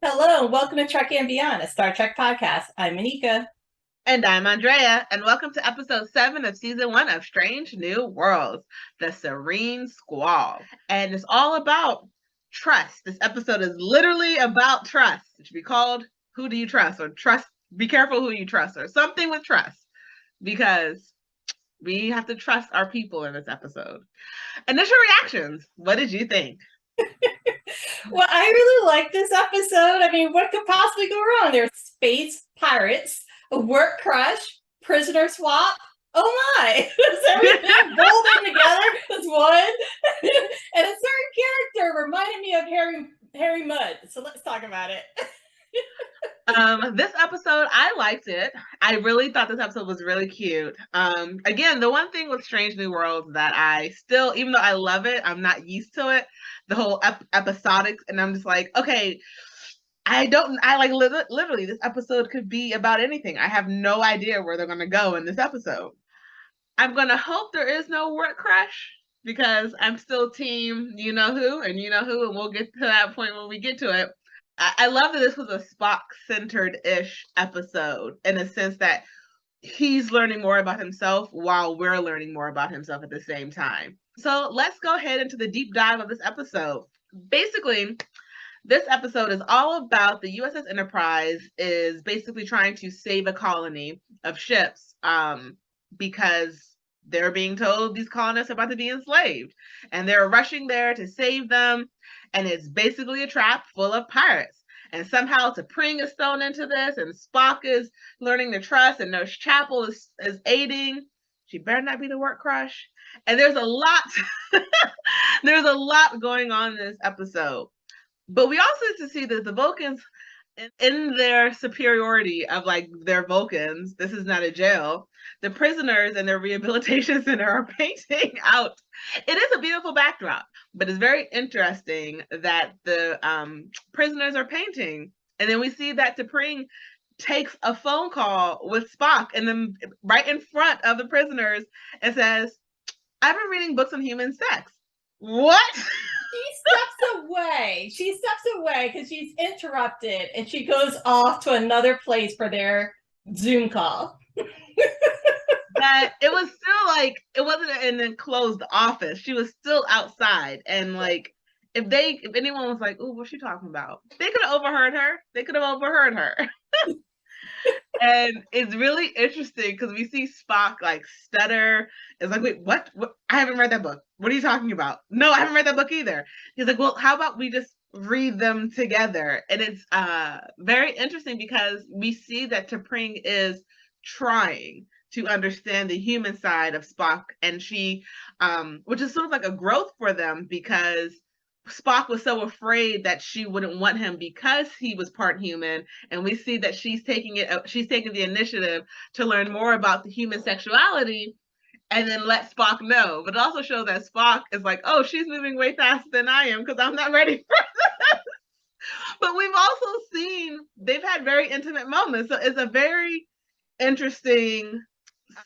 Hello, and welcome to Trekkie and Beyond, a Star Trek podcast. I'm Anika. And I'm Andrea, and welcome to episode 7 of season 1 of Strange New Worlds, the Serene Squall. And it's all about trust. This episode is literally about trust. It should be called Who Do You Trust? Or Trust, Be Careful Who You Trust, or something with trust, because we have to trust our people in this episode. Initial reactions. What did you think? Well, I really like this episode. I mean, what could possibly go wrong? There's space pirates, a work crush, prisoner swap. Oh my! Is everything rolled in together as one? And a certain character reminded me of Harry Mudd. So let's talk about it. This episode, I liked it. I really thought this episode was really cute. Again, the one thing with Strange New Worlds that I still, even though I love it, I'm not used to it. The whole episodic, and I'm just like, okay, I like literally this episode could be about anything. I have no idea where they're gonna go in this episode. I'm gonna hope there is no work crush because I'm still team you know who, and we'll get to that point when we get to it. I love that this was a Spock-centered-ish episode in the sense that he's learning more about himself while we're learning more about himself at the same time. So let's go ahead into the deep dive of this episode. Basically, this episode is all about the USS Enterprise is basically trying to save a colony of ships because they're being told these colonists are about to be enslaved, and they're rushing there to save them. And it's basically a trap full of pirates. And somehow T'Pring is thrown into this, and Spock is learning to trust, and Nurse Chapel is aiding. She better not be the work crush. And there's a lot, there's a lot going on in this episode. But we also get to see that the Vulcans, in their superiority of like their Vulcans, this is not a jail. The prisoners in their rehabilitation center are painting out. It is a beautiful backdrop, but it's very interesting that the prisoners are painting. And then we see that T'Pring takes a phone call with Spock and then right in front of the prisoners and says, I've been reading books on human sex. What? She steps away because she's interrupted and she goes off to another place for their Zoom call. That it was still like it wasn't an enclosed office. She was still outside, and like if anyone was like, "Oh, what's she talking about?" They could have overheard her. And it's really interesting because we see Spock like stutter. It's like, wait, what? I haven't read that book. What are you talking about? No, I haven't read that book either. He's like, well, how about we just read them together? And it's very interesting because we see that T'Pring is trying to understand the human side of Spock, and she, which is sort of like a growth for them because Spock was so afraid that she wouldn't want him because he was part human, and we see that she's taking the initiative to learn more about the human sexuality and then let Spock know. But it also shows that Spock is like, oh, she's moving way faster than I am because I'm not ready for this. But we've also seen they've had very intimate moments, so it's a very interesting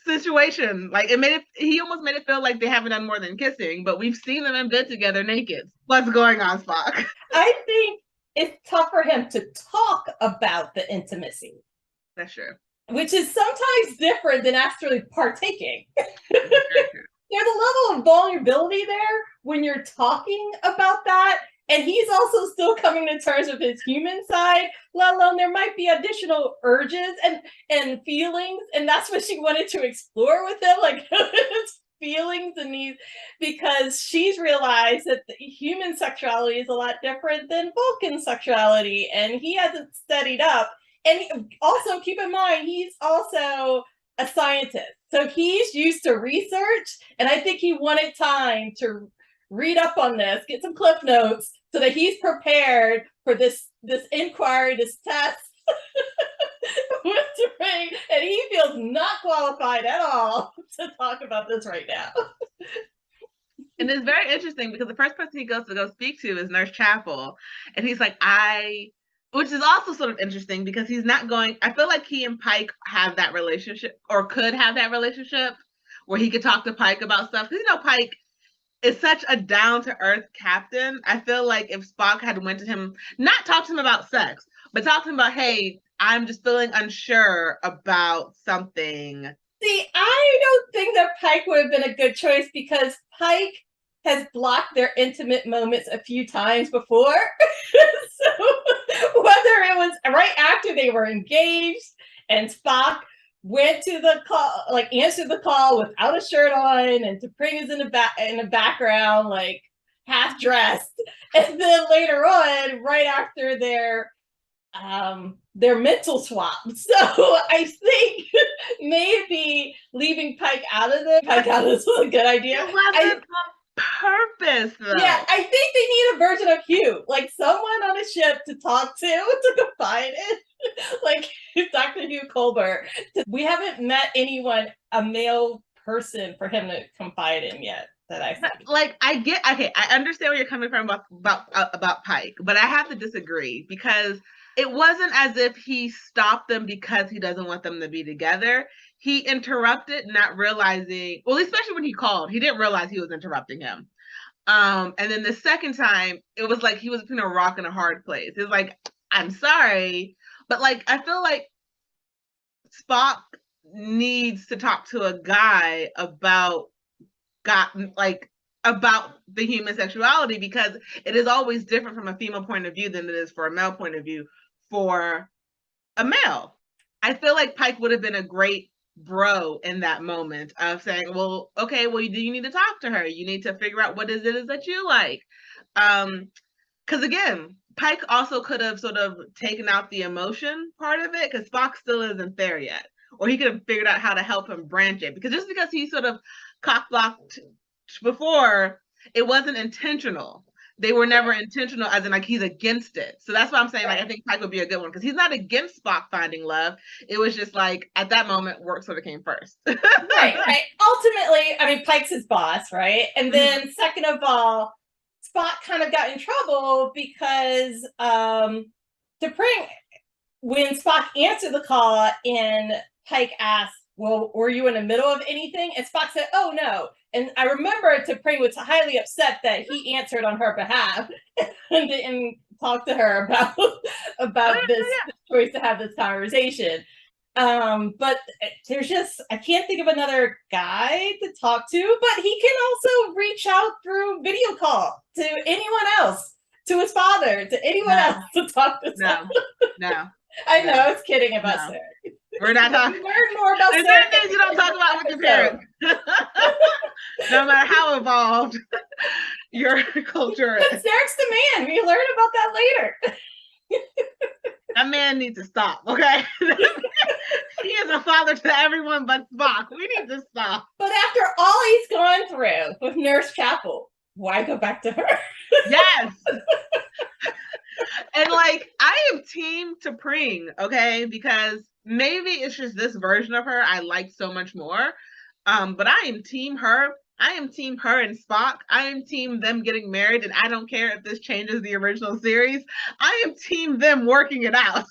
situation. Like he almost made it feel like they haven't done more than kissing, but we've seen them in bed together naked. What's going on, Spock? I think it's tough for him to talk about the intimacy. That's true. Which is sometimes different than actually partaking. There's a level of vulnerability there when you're talking about that. And he's also still coming to terms with his human side, let alone there might be additional urges and feelings. And that's what she wanted to explore with him, like his feelings and needs, because she's realized that the human sexuality is a lot different than Vulcan sexuality. And he hasn't studied up. And also keep in mind, he's also a scientist. So he's used to research. And I think he wanted time to read up on this, get some cliff notes so that he's prepared for this inquiry, this test. And he feels not qualified at all to talk about this right now. And it's very interesting because the first person he goes to go speak to is Nurse Chapel. And he's like, which is also sort of interesting because he's not going, I feel like he and Pike have that relationship or could have that relationship where he could talk to Pike about stuff. Because, Pike, is such a down-to-earth captain. I feel like if Spock had went to him, not talked to him about sex, but talked to him about, hey, I'm just feeling unsure about something. See, I don't think that Pike would have been a good choice because Pike has blocked their intimate moments a few times before. So whether it was right after they were engaged and Spock went to the call, like answered the call without a shirt on, and T'Pring is in the background, like half dressed, and then later on, right after their mental swap. So I think maybe leaving Pike out of this was a good idea. It wasn't on purpose, though. Yeah, I think they need a version of Hugh, like someone on a ship to talk to confide in, like Dr. Hugh Colbert. We haven't met anyone, a male person, for him to confide in yet. That I think. Like, I understand where you're coming from about Pike, but I have to disagree because it wasn't as if he stopped them because he doesn't want them to be together. He interrupted, not realizing, well, especially when he called, he didn't realize he was interrupting him. And then the second time, it was like he was between a rock and a hard place. It was like, I'm sorry, but like, I feel like Spock needs to talk to a guy about the human sexuality, because it is always different from a female point of view than it is for a male point of view for a male. I feel like Pike would have been a great bro in that moment of saying, well, okay, well, you need to talk to her. You need to figure out what it is that you like. Because again, Pike also could have sort of taken out the emotion part of it, because Spock still isn't there yet. Or he could have figured out how to help him branch it. Because just because he sort of cock-blocked before, it wasn't intentional. They were never intentional, as in like he's against it. So that's why I'm saying, like, I think Pike would be a good one, because he's not against Spock finding love. It was just like at that moment, work sort of came first. Right. Ultimately, I mean, Pike's his boss, right? And then second of all, Spock kind of got in trouble because T'Pring, when Spock answered the call and Pike asked, well, were you in the middle of anything? And Spock said, oh, no. And I remember T'Pring was highly upset that he answered on her behalf and didn't talk to her about this choice to have this conversation. But there's just, I can't think of another guy to talk to, but he can also reach out through video call to anyone else, to his father, to anyone else to talk to. No. I know, I was kidding about Sarah. We're not talking. Learn more about There's certain things you don't talk about with your parents. No matter how evolved your culture is. But Sarek's the man. We learn about that later. That man needs to stop, okay? He is a father to everyone but Spock. We need to stop. But after all he's gone through with Nurse Chapel, why go back to her? Yes. And like, I am team T'Pring, okay? Because maybe it's just this version of her I like so much more. But I am team her. I am team her and Spock. I am team them getting married, and I don't care if this changes the original series. I am team them working it out.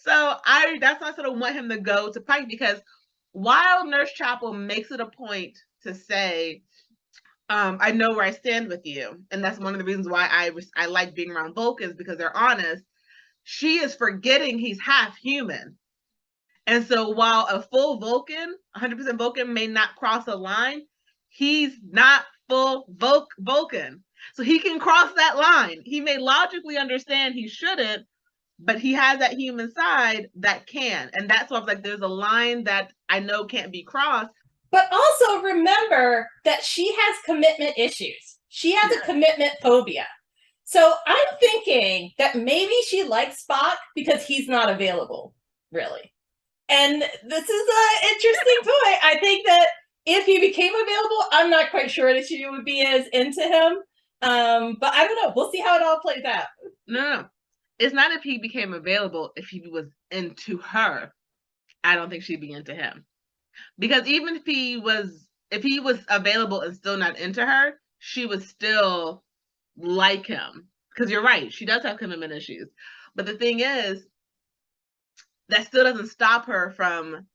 So that's why I sort of want him to go to Pike, because while Nurse Chapel makes it a point to say, I know where I stand with you, and that's one of the reasons why I like being around Vulcans, because they're honest. She is forgetting he's half human. And so while a full Vulcan, 100% Vulcan, may not cross a line, he's not full Vulcan. So he can cross that line. He may logically understand he shouldn't, but he has that human side that can. And that's why I was like, there's a line that I know can't be crossed. But also remember that she has commitment issues. She has a commitment phobia. So I'm thinking that maybe she likes Spock because he's not available, really. And this is an interesting point. I think that if he became available, I'm not quite sure that she would be as into him. But I don't know. We'll see how it all plays out. No. It's not if he became available, if he was into her. I don't think she'd be into him. Because even if he was available and still not into her, she would still like him. Because you're right, she does have commitment issues. But the thing is, that still doesn't stop her from,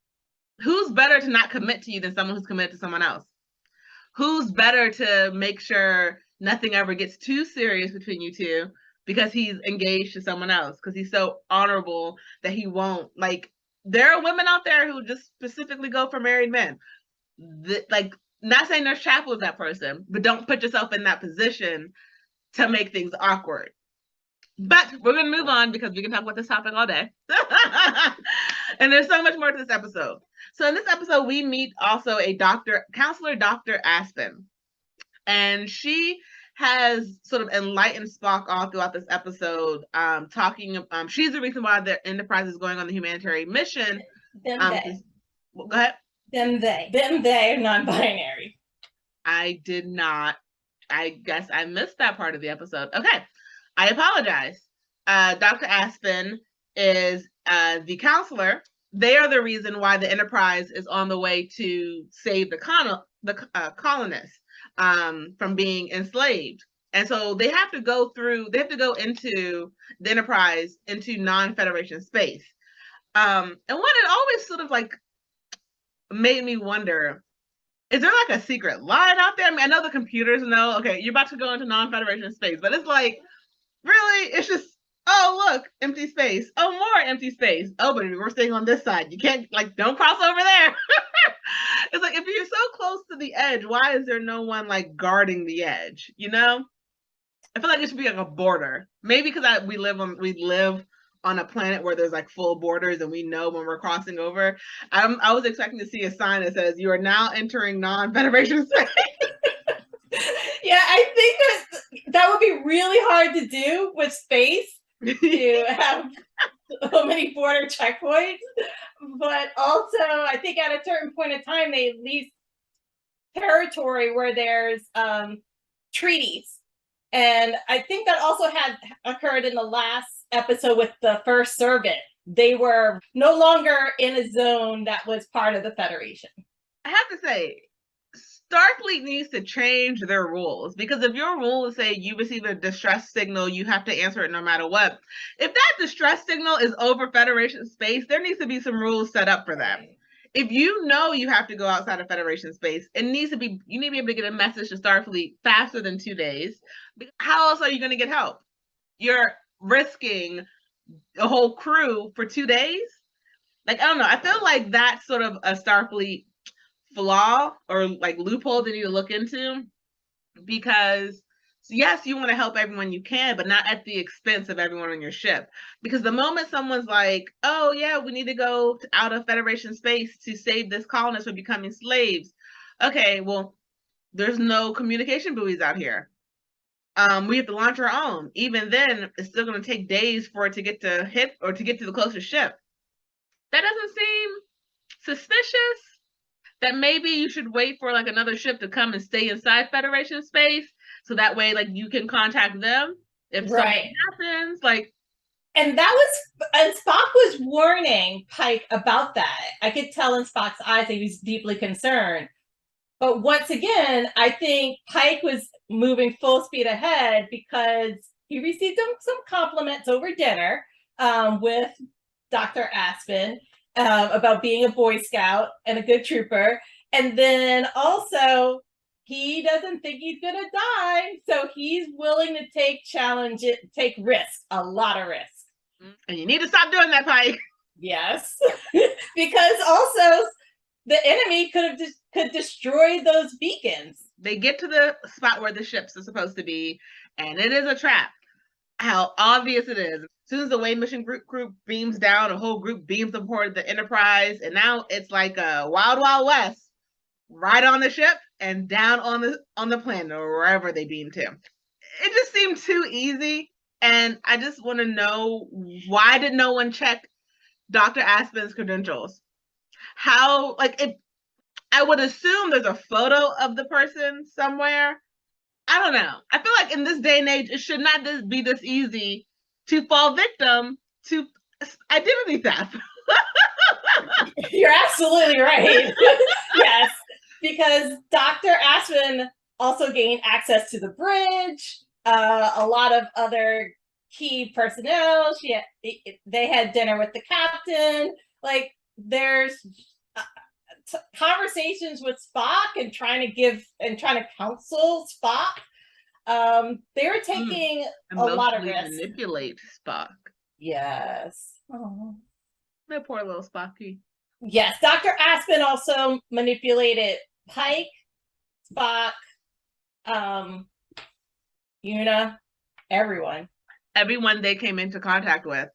who's better to not commit to you than someone who's committed to someone else? who's better to make sure nothing ever gets too serious between you two because he's engaged to someone else, because he's so honorable that he won't, like, there are women out there who just specifically go for married men. Like, not saying Nurse Chapel is that person, but don't put yourself in that position to make things awkward. But we're going to move on because we can talk about this topic all day. And there's so much more to this episode. So in this episode, we meet also a counselor, Dr. Aspen. And she has sort of enlightened Spock all throughout this episode, she's the reason why the Enterprise is going on the humanitarian mission. Them they. Go ahead. Them they are non-binary. I did not. I guess I missed that part of the episode. Okay. I apologize. Dr. Aspen is the counselor. They are the reason why the Enterprise is on the way to save the colonists from being enslaved. And so they have to go into the Enterprise, into non-Federation space. And what it always sort of like made me wonder, is there like a secret line out there? I mean, I know the computers know, okay, you're about to go into non-Federation space, but it's like, really, it's just, oh, look, empty space. Oh, more empty space. Oh, but we're staying on this side. You can't, like, don't cross over there. It's like, if you're so close to the edge, why is there no one, like, guarding the edge, you know? I feel like it should be like a border. Maybe because we live on a planet where there's like full borders and we know when we're crossing over. I was expecting to see a sign that says, you are now entering non-Federation space. Yeah, I think that would be really hard to do with space, to have so many border checkpoints. But also, I think at a certain point in time, they leave territory where there's treaties. And I think that also had occurred in the last episode with the first servant. They were no longer in a zone that was part of the Federation. I have to say, Starfleet needs to change their rules, because if your rule is say you receive a distress signal, you have to answer it no matter what. If that distress signal is over Federation space, there needs to be some rules set up for that. If you know you have to go outside of Federation space, you need to be able to get a message to Starfleet faster than 2 days. How else are you going to get help? You're risking a whole crew for 2 days? Like, I don't know. I feel like that's sort of a Starfleet flaw or like loophole they need to look into, because yes, you want to help everyone you can, but not at the expense of everyone on your ship. Because the moment someone's like, oh yeah, we need to go out of Federation space to save this colonist from becoming slaves. Okay, well, there's no communication buoys out here. We have to launch our own. Even then, it's still going to take days for it to get to hit or to get to the closest ship. That doesn't seem suspicious? That maybe you should wait for like another ship to come and stay inside Federation space, so that way like you can contact them if something happens. Like, and Spock was warning Pike about that. I could tell in Spock's eyes that he was deeply concerned. But once again, I think Pike was moving full speed ahead because he received some compliments over dinner with Dr. Aspen. About being a Boy Scout and a good trooper. And then also, he doesn't think he's going to die. So he's willing to take risk, a lot of risk. And you need to stop doing that, Pike. Yes. Because also, the enemy could destroy those beacons. They get to the spot where the ships are supposed to be, and it is a trap. How obvious it is. As soon as the Way Mission group beams down, a whole group beams aboard the Enterprise, and now it's like a Wild Wild West, right on the ship and down on the planet or wherever they beam to. It just seemed too easy, and I just want to know, why did no one check Dr. Aspen's credentials? How, like, I would assume there's a photo of the person somewhere. I don't know. I feel like in this day and age, it should not be this easy to fall victim to identity theft. You're absolutely right. Yes, because Dr. Aspen also gained access to the bridge, a lot of other key personnel. They had dinner with the captain. Like, there's conversations with Spock and trying to counsel Spock. They were taking a lot of risks. Manipulate Spock. Yes. Oh. That poor little Spocky. Yes, Dr. Aspen also manipulated Pike, Spock, Una, everyone. Everyone they came into contact with.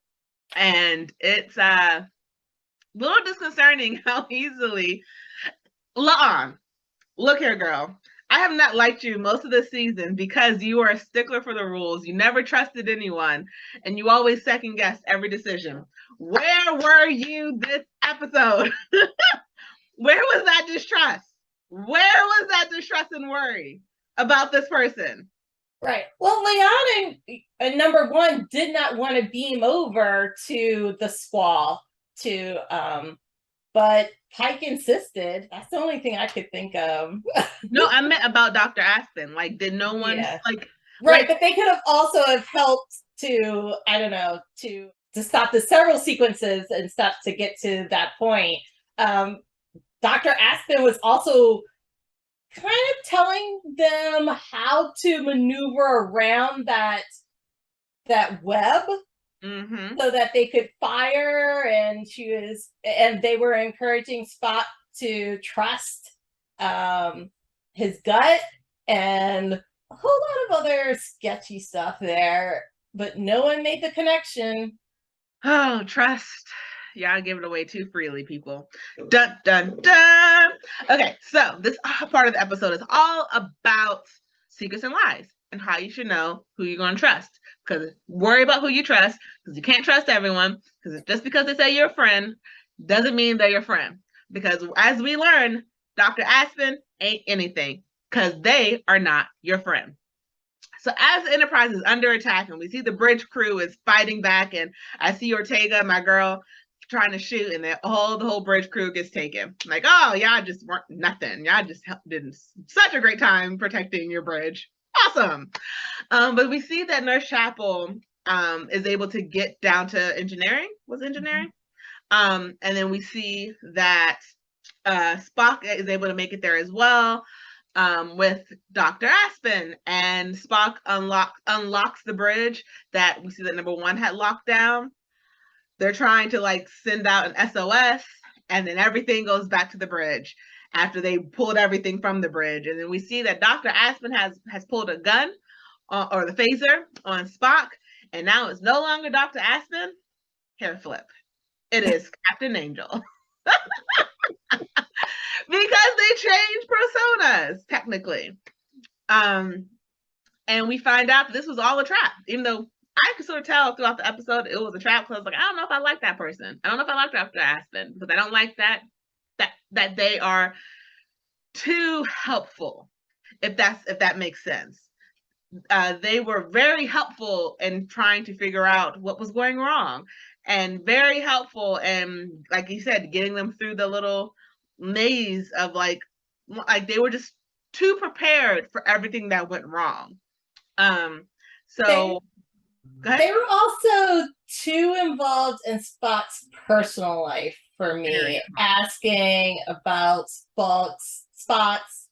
And it's a little disconcerting how easily La'an, look here, girl. I have not liked you most of the season because you are a stickler for the rules. You never trusted anyone, and you always second guessed every decision. Where were you this episode? Where was that distrust? Where was that distrust and worry about this person? Right. Well, Leon and number one did not want to beam over to the Squall but Pike insisted. That's the only thing I could think of. No, I meant about Dr. Aspen. Like, did no one right? But they could have also have helped to, I don't know, to stop the several sequences and stuff to get to that point. Dr. Aspen was also kind of telling them how to maneuver around that web. Mm-hmm. So that they could fire, and they were encouraging Spock to trust his gut, and a whole lot of other sketchy stuff there, but no one made the connection. Oh, trust. Y'all give it away too freely, people. Dun, dun, dun. Okay, so this part of the episode is all about secrets and lies and how you should know who you're going to trust. Because worry about who you trust, because you can't trust everyone. Because just because they say you're a friend doesn't mean they're your friend. Because as we learn, Dr. Aspen ain't anything, because they are not your friend. So as the Enterprise is under attack and we see the bridge crew is fighting back, and I see Ortega, my girl, trying to shoot, and the whole bridge crew gets taken. Like, oh, y'all just weren't nothing. Y'all just did such a great time protecting your bridge. Awesome. But we see that Nurse Chapel is able to get down to engineering. Was it engineering? And then we see that Spock is able to make it there as well with Dr. Aspen, and Spock unlocks the bridge that we see that number one had locked down. They're trying to send out an SOS, and then everything goes back to the bridge after they pulled everything from the bridge. And then we see that Dr. Aspen has pulled a gun or the phaser on Spock, and now it's no longer Dr. Aspen. Hair flip. It is Captain Angel. Because they changed personas, technically. And we find out that this was all a trap, even though I could sort of tell throughout the episode it was a trap, because I was like, I don't know if I like that person. I don't know if I like Dr. Aspen, because I don't like that they are too helpful, if that makes sense. They were very helpful in trying to figure out what was going wrong, and very helpful, and like you said, getting them through the little maze of like they were just too prepared for everything that went wrong. So they were also too involved in Spock's personal life for me, asking about Spock's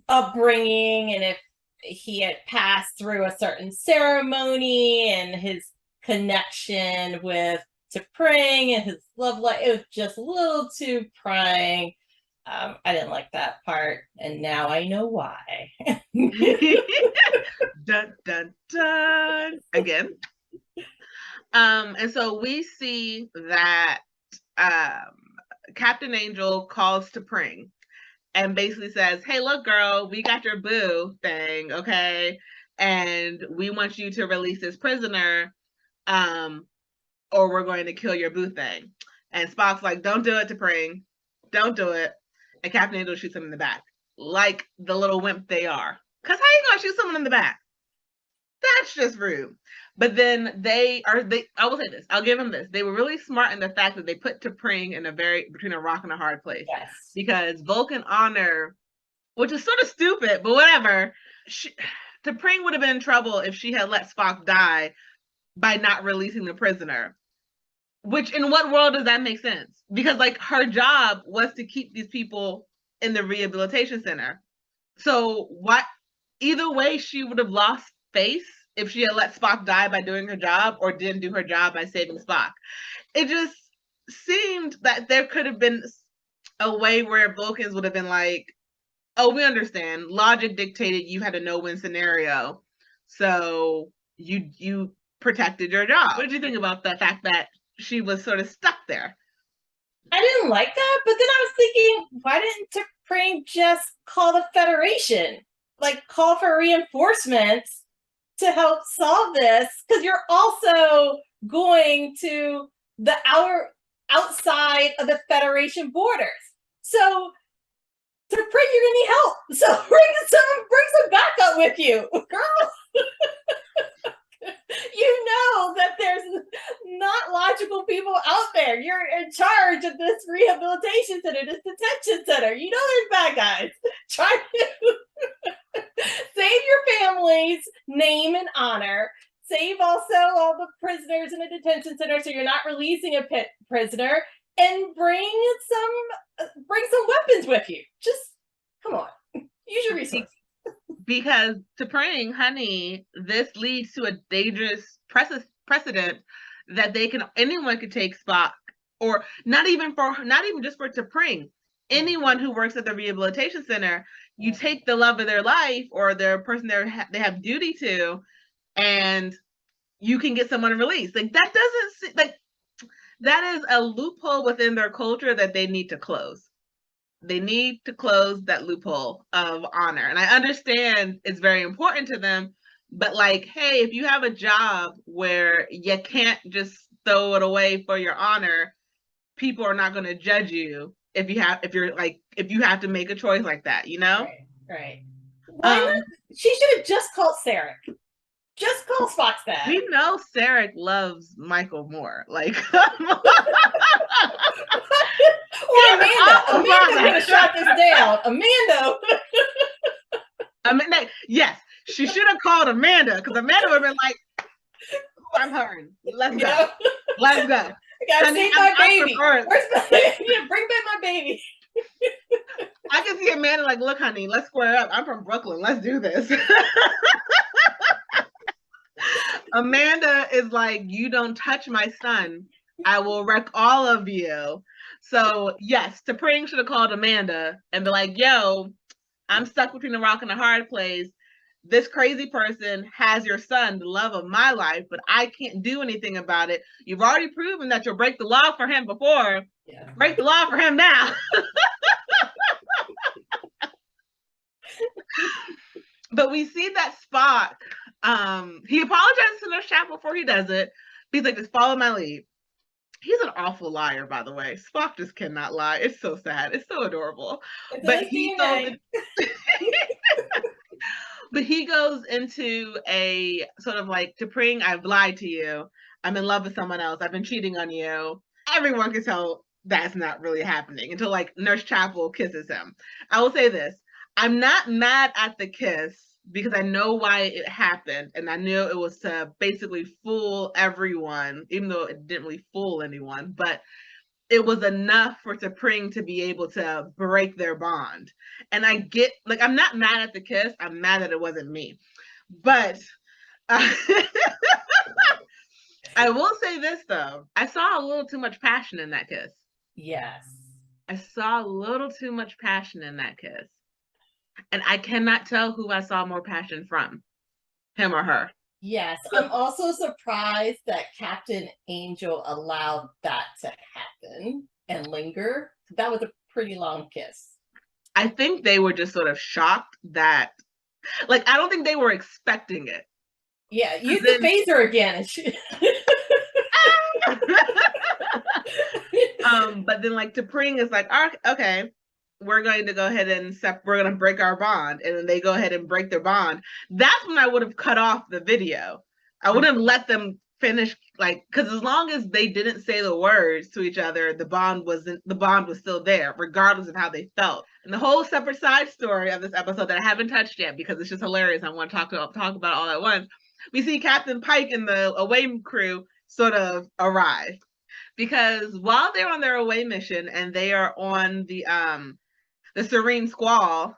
upbringing and if he had passed through a certain ceremony and his connection with T'Pring and his love life. It was just a little too prying. I didn't like that part, and now I know why. Dun, dun, dun. Again. And so we see that Captain Angel calls T'Pring and basically says, hey, look, girl, we got your boo thing, okay? And we want you to release this prisoner, or we're going to kill your boo thing. And Spock's like, don't do it, T'Pring. Don't do it. And Captain Angel shoots him in the back, like the little wimp they are. Because how you going to shoot someone in the back? That's just rude. But then I will say this, I'll give them this. They were really smart in the fact that they put T'Pring in between a rock and a hard place. Yes. Because Vulcan honor, which is sort of stupid, but whatever, T'Pring would have been in trouble if she had let Spock die by not releasing the prisoner. Which, in what world does that make sense? Because like her job was to keep these people in the rehabilitation center. So what? Either way, she would have lost face if she had let Spock die by doing her job or didn't do her job by saving Spock. It just seemed that there could have been a way where Vulcans would have been like, oh, we understand. Logic dictated you had a no-win scenario. So you protected your job. What did you think about the fact that she was sort of stuck there? I didn't like that, but then I was thinking, why didn't T'Pring just call the Federation? Like, call for reinforcements to help solve this, because you're also going to the outside of the Federation borders. So T'Pring, you're gonna need help. So bring some backup with you, girl. You know that there's not logical people out there. You're in charge of this rehabilitation center, this detention center. You know there's bad guys. Try to save your family's name and honor. Save also all the prisoners in the detention center so you're not releasing a prisoner, and bring some weapons with you. Just come on. Use your resources. Because T'Pring, honey, this leads to a dangerous precedent that anyone could take Spock, or not even just for T'Pring. Anyone who works at the rehabilitation center, you take the love of their life or their person they have duty to, and you can get someone released. Like that that is a loophole within their culture that they need to close. They need to close that loophole of honor. And I understand it's very important to them, but like, hey, if you have a job where you can't just throw it away for your honor, people are not going to judge you if you have to make a choice like that, you know? Right. Why not? She should have just called Sarek. Just call Spock's dad. We know Sarek loves Michael more. Like or Amanda. Amanda could have shot this down. Amanda. Yes, she should have called Amanda, because Amanda would have been like, oh, I'm hurting. Let's go. Let's go. I gotta save my baby. Bring back my baby. I can see Amanda like, look, honey, let's square up. I'm from Brooklyn. Let's do this. Amanda is like, you don't touch my son, I will wreck all of you. So yes, T'Pring should have called Amanda and be like, yo, I'm stuck between a rock and a hard place. This crazy person has your son, the love of my life, but I can't do anything about it. You've already proven that you'll break the law for him before. Yeah. Break the law for him now. But we see that Spock, he apologizes to Nurse Chapel before he does it. He's like, just follow my lead. He's an awful liar, by the way. Spock just cannot lie. It's so sad. It's so adorable. But he goes into a sort of like, T'Pring, I've lied to you. I'm in love with someone else. I've been cheating on you. Everyone can tell that's not really happening until like Nurse Chapel kisses him. I will say this. I'm not mad at the kiss because I know why it happened, and I knew it was to basically fool everyone, even though it didn't really fool anyone, but it was enough for T'Pring to be able to break their bond. And I get, like, I'm not mad at the kiss, I'm mad that it wasn't me. But I will say this, though. I saw a little too much passion in that kiss. Yes. I saw a little too much passion in that kiss. And I cannot tell who I saw more passion from, him or her. Yes. I'm also surprised that Captain Angel allowed that to happen and linger. That was a pretty long kiss. I think they were just sort of shocked that, like, I don't think they were expecting it. Yeah, use the phaser again. But then, like, T'Pring is like, okay, we're going to go ahead and we're going to break our bond. And then they go ahead and break their bond. That's when I would have cut off the video. I wouldn't have let them finish, like, because as long as they didn't say the words to each other, the bond was still there, regardless of how they felt. And the whole separate side story of this episode that I haven't touched yet because it's just hilarious, I want to talk about it all at once. We see Captain Pike and the away crew sort of arrive. because while they're on their away mission and they are on the Serene Squall,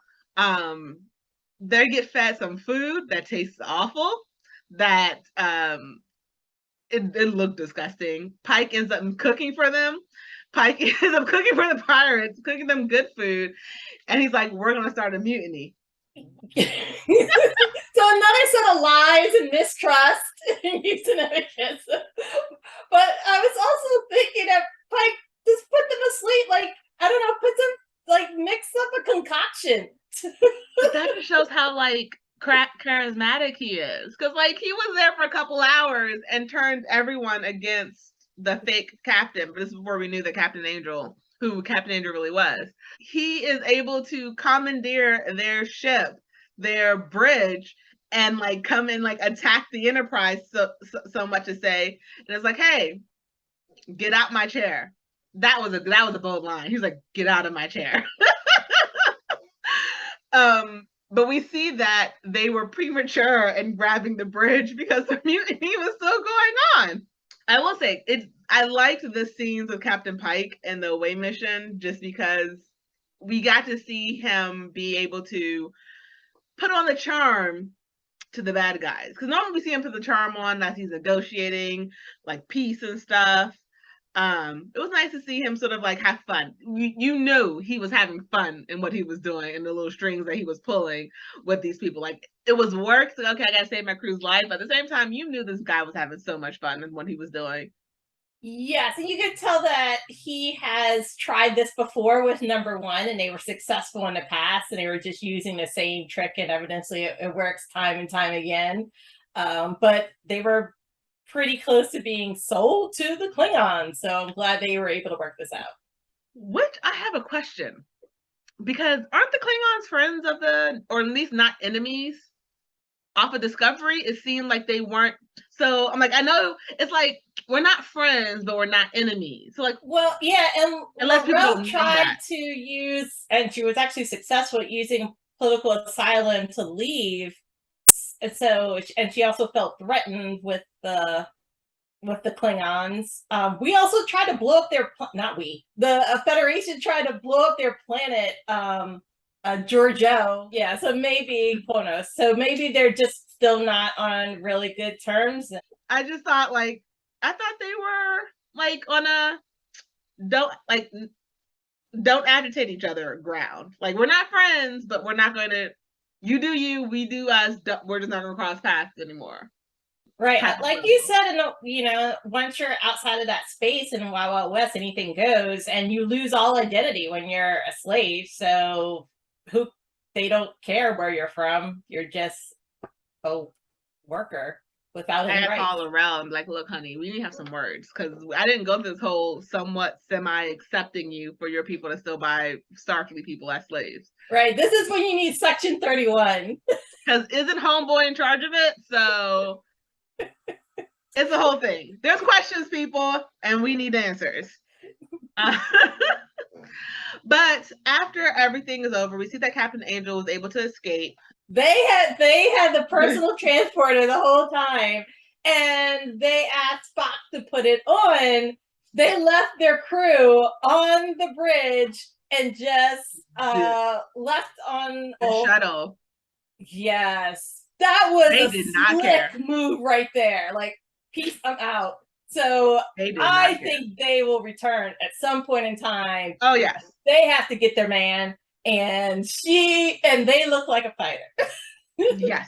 they get fed some food that tastes awful, that it looked disgusting. Pike ends up cooking for them. Pike ends up cooking for the pirates, cooking them good food, and he's like, "We're gonna start a mutiny." So another set of lies and mistrust using it against them. But I was also thinking of Pike, just put them asleep, like, I don't know, put them, like, mix up a concoction. But that just shows how like charismatic he is, because like he was there for a couple hours and turned everyone against the fake captain. But this is before we knew that who Captain Angel really was. He is able to commandeer their ship, their bridge, and like come and like attack the Enterprise so much to say, and it's like, hey, get out my chair. That was a bold line. He's like, get out of my chair. But we see that they were premature in grabbing the bridge because the mutiny was still going on. I will say, I liked the scenes of Captain Pike and the away mission just because we got to see him be able to put on the charm to the bad guys. Because normally we see him put the charm on as he's negotiating like peace and stuff. It was nice to see him sort of like have fun. You knew he was having fun in what he was doing and the little strings that he was pulling with these people. Like, it was work. So, okay, I gotta save my crew's life. But at the same time, you knew this guy was having so much fun in what he was doing. Yes, and you could tell that he has tried this before with number one, and they were successful in the past, and they were just using the same trick, and evidently it works time and time again. But they were pretty close to being sold to the Klingons, so I'm glad they were able to work this out. Which I have a question, because aren't the Klingons friends of or at least not enemies? Off of Discovery, it seemed like they weren't. So I'm like, I know it's like we're not friends, but we're not enemies. So like, well, yeah, and unless people tried to use, and she was actually successful at using political asylum to leave. And so, and she also felt threatened with the Klingons. We also tried to blow up their, the Federation tried to blow up their planet, Giorgio. Yeah, so maybe Kronos. So maybe they're just still not on really good terms. I just thought like, I thought they were like on a don't agitate each other ground. Like, we're not friends, but we're not going to, you do you, we do us, we're just not going to cross paths anymore. Right. Like you said, once you're outside of that space in Wild Wild West, anything goes, and you lose all identity when you're a slave. So they don't care where you're from. You're just a worker without any rights. Call around like, look, honey, we need to have some words, because I didn't go through this whole somewhat semi-accepting you for your people to still buy Starfleet people as slaves. Right. This is when you need Section 31. Because isn't Homeboy in charge of it? So it's the whole thing. There's questions, people, and we need answers. But after everything is over, we see that Captain Angel was able to escape. They had the personal transporter the whole time, and they asked Spock to put it on. They left their crew on the bridge and just left on the shuttle. Yes, that was a slick move right there. Like, peace, I'm out. So I think they will return at some point in time. Oh yes, they have to get their man, and they look like a fighter. Yes.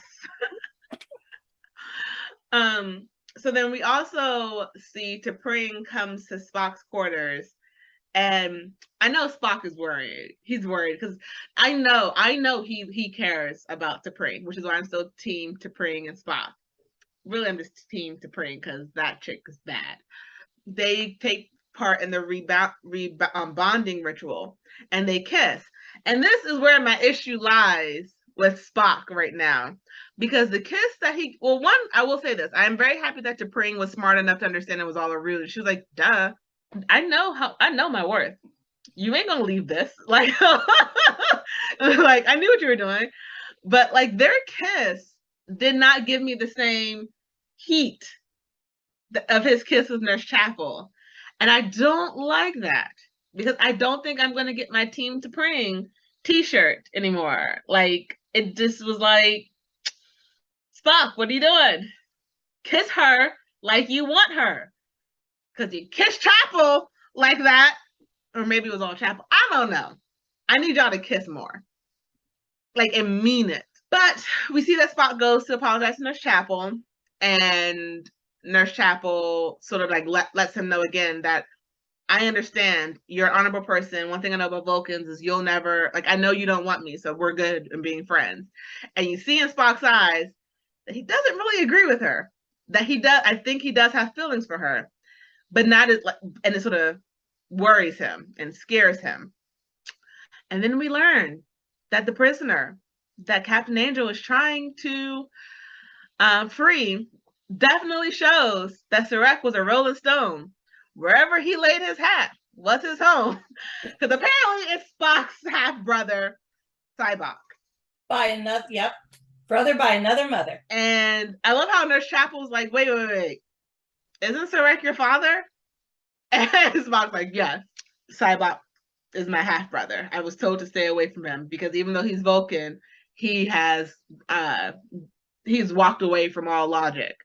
So then we also see T'Pring comes to Spock's quarters, and I know Spock is worried. He's worried because I know he cares about T'Pring, which is why I'm still team T'Pring and Spock. Really, I'm just team T'Pring because that chick is bad. They take part in the bonding ritual, and they kiss. And this is where my issue lies with Spock right now, because the kiss that I will say this: I am very happy that T'Pring was smart enough to understand it was all a ruse. She was like, "Duh, I know my worth. You ain't gonna leave this." Like, like I knew what you were doing, but like their kiss did not give me the same heat of his kiss with Nurse Chapel. And I don't like that because I don't think I'm going to get my Team to Pring t-shirt anymore. Like, it just was like, Spock, what are you doing? Kiss her like you want her. Because you kiss Chapel like that. Or maybe it was all Chapel. I don't know. I need y'all to kiss more. Like, and mean it. But we see that Spock goes to apologize to Nurse Chapel. And Nurse Chapel sort of like lets him know again that I understand you're an honorable person. One thing I know about Vulcans is you'll never, like, I know you don't want me, so we're good in being friends. And you see in Spock's eyes that he doesn't really agree with her. That he does, I think he does have feelings for her, but not as, like, and it sort of worries him and scares him. And then we learn that the prisoner that Captain Angel is trying to free definitely shows that Sarek was a Rolling Stone. Wherever he laid his hat was his home. Because apparently it's Spock's half-brother, Sybok. By another, yep. Brother by another mother. And I love how Nurse Chapel's like, wait. Isn't Sarek your father? And Spock's like, yes, Sybok is my half-brother. I was told to stay away from him because even though he's Vulcan, he has he's walked away from all logic.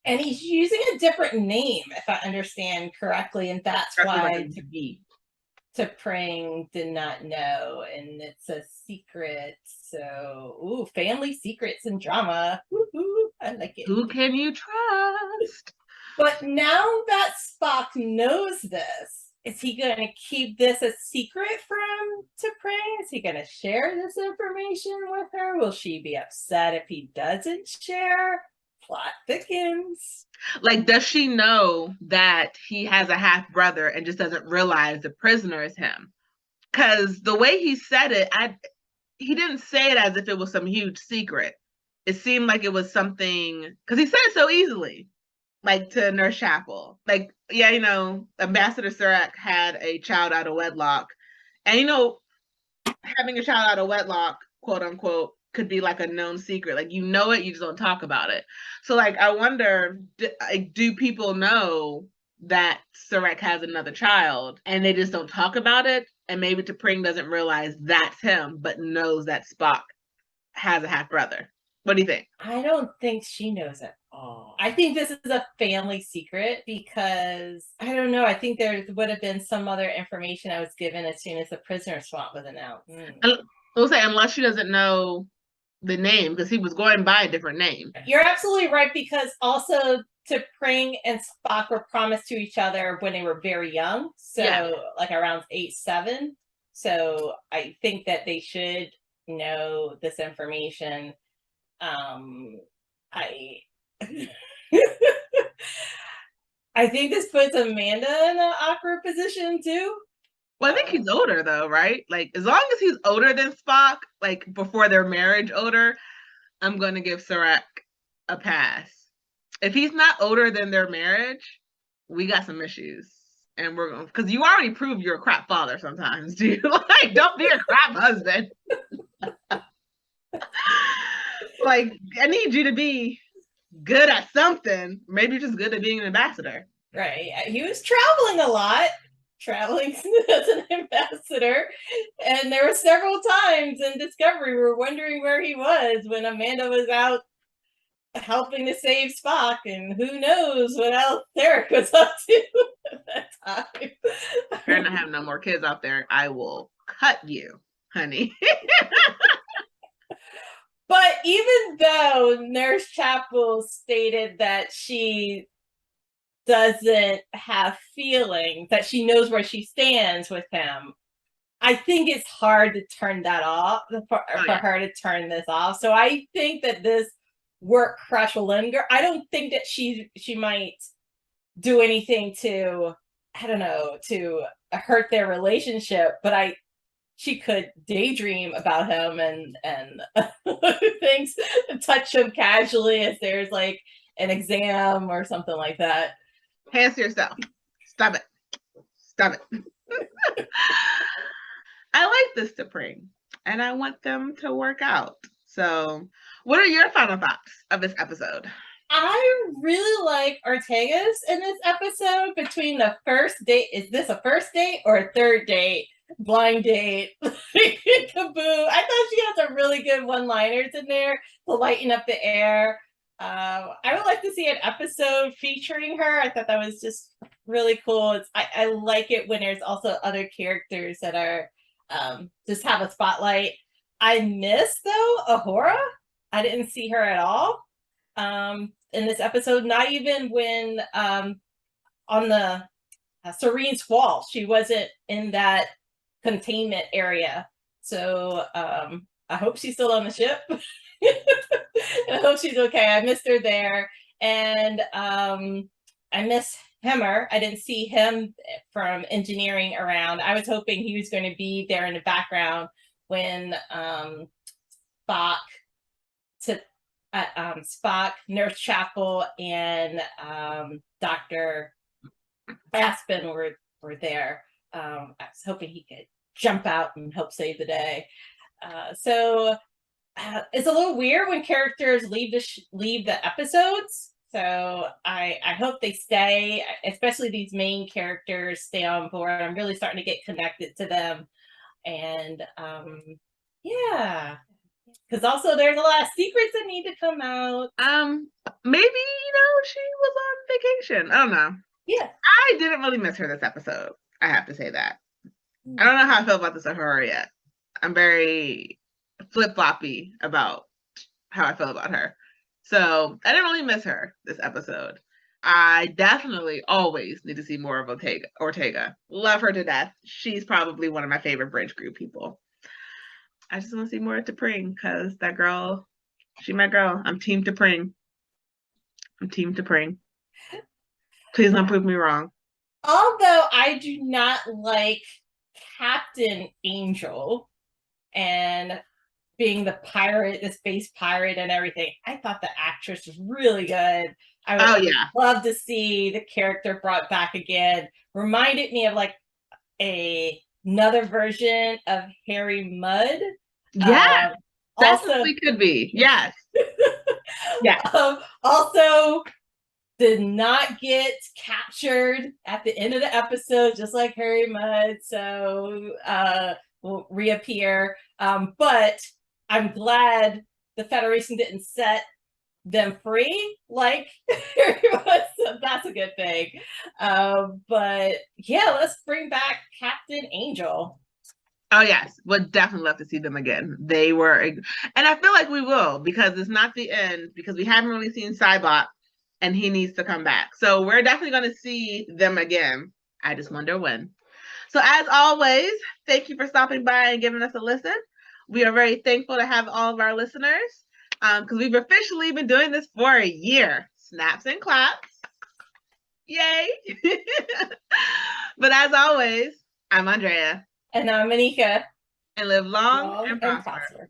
And he's using a different name, if I understand correctly, and that's why T'Pring did not know, and it's a secret. So, family secrets and drama. Woo-hoo, I like it. Who can you trust? But now that Spock knows this, is he going to keep this a secret from T'Pring? Is he going to share this information with her? Will she be upset if he doesn't share? Plot thickens. Like, does she know that he has a half brother and just doesn't realize the prisoner is him? Because the way he said it, he didn't say it as if it was some huge secret. It seemed like it was something, because he said it so easily, like to Nurse Chapel. Like, yeah, Ambassador Sarek had a child out of wedlock. And, having a child out of wedlock, quote unquote, could be like a known secret. Like, you know it, you just don't talk about it. So, like, I wonder, do people know that Sarek has another child and they just don't talk about it? And maybe T'Pring doesn't realize that's him, but knows that Spock has a half brother. What do you think? I don't think she knows at all. I think this is a family secret because, I don't know, I think there would have been some other information I was given as soon as the prisoner swap was announced. I'll say, unless she doesn't know the name, because he was going by a different name. You're absolutely right, because also T'Pring and Spock were promised to each other when they were very young, so like around 8-7. So I think that they should know this information. I think this puts Amanda in an awkward position too. Well, I think he's older though, right? Like, as long as he's older than Spock, like before their marriage older, I'm going to give Sarek a pass. If he's not older than their marriage, we got some issues. And we're going, because you already proved you're a crap father sometimes, dude. Like, don't be a crap husband. Like, I need you to be good at something. Maybe you're just good at being an ambassador. Right. He was traveling a lot. Traveling as an ambassador, and there were several times in Discovery we were wondering where he was when Amanda was out helping to save Spock, and who knows what else Derek was up to at that time. If you're not having no more kids out there, I will cut you, honey. But even though Nurse Chapel stated that she doesn't have feelings, that she knows where she stands with him, I think it's hard to turn that off, for her to turn this off. So I think that this work crush will linger. I don't think that she might do anything to, I don't know, to hurt their relationship, but she could daydream about him and things, touch him casually if there's like an exam or something like that. Hands to yourself. Stop it. I like this T'Pring, and I want them to work out. So, what are your final thoughts of this episode? I really like Ortega's in this episode between the first date. Is this a first date or a third date? Blind date. Kaboo. I thought she had some really good one-liners in there to lighten up the air. I would like to see an episode featuring her. I thought that was just really cool. I like it when there's also other characters that are just have a spotlight. I miss though Ahura. I didn't see her at all in this episode. Not even when on the Serene Squall, she wasn't in that containment area. So I hope she's still on the ship. I hope she's okay. I missed her there. And I miss Hemmer. I didn't see him from engineering around. I was hoping he was going to be there in the background when Spock, Nurse Chapel, and Dr. Aspen were there. I was hoping he could jump out and help save the day. So it's a little weird when characters leave the episodes. So I hope they stay, especially these main characters stay on board. I'm really starting to get connected to them. And yeah. Because also there's a lot of secrets that need to come out. Maybe, she was on vacation. I don't know. Yeah. I didn't really miss her this episode. I have to say that. I don't know how I feel about this Ahura yet. I'm very flip-floppy about how I feel about her. So I didn't really miss her this episode. I definitely always need to see more of Ortega. Love her to death. She's probably one of my favorite Bridge Group people. I just want to see more of T'Pring because that girl, she my girl. I'm Team T'Pring. Please don't prove me wrong. Although I do not like Captain Angel and being the pirate, the space pirate and everything, I thought the actress was really good. I would love to see the character brought back again. Reminded me of like another version of Harry Mudd. Yeah, definitely could be. Yes. Yeah. Also did not get captured at the end of the episode, just like Harry Mudd. So will reappear. But I'm glad the Federation didn't set them free like Harry Mudd. So that's a good thing. But yeah, let's bring back Captain Angel. Oh yes, would definitely love to see them again. They were, and I feel like we will because it's not the end because we haven't really seen Cybot, and he needs to come back. So we're definitely going to see them again. I just wonder when. So as always, thank you for stopping by and giving us a listen. We are very thankful to have all of our listeners because we've officially been doing this for a year. Snaps and claps. Yay. But as always, I'm Andrea. And I'm Anika. And live long and prosper.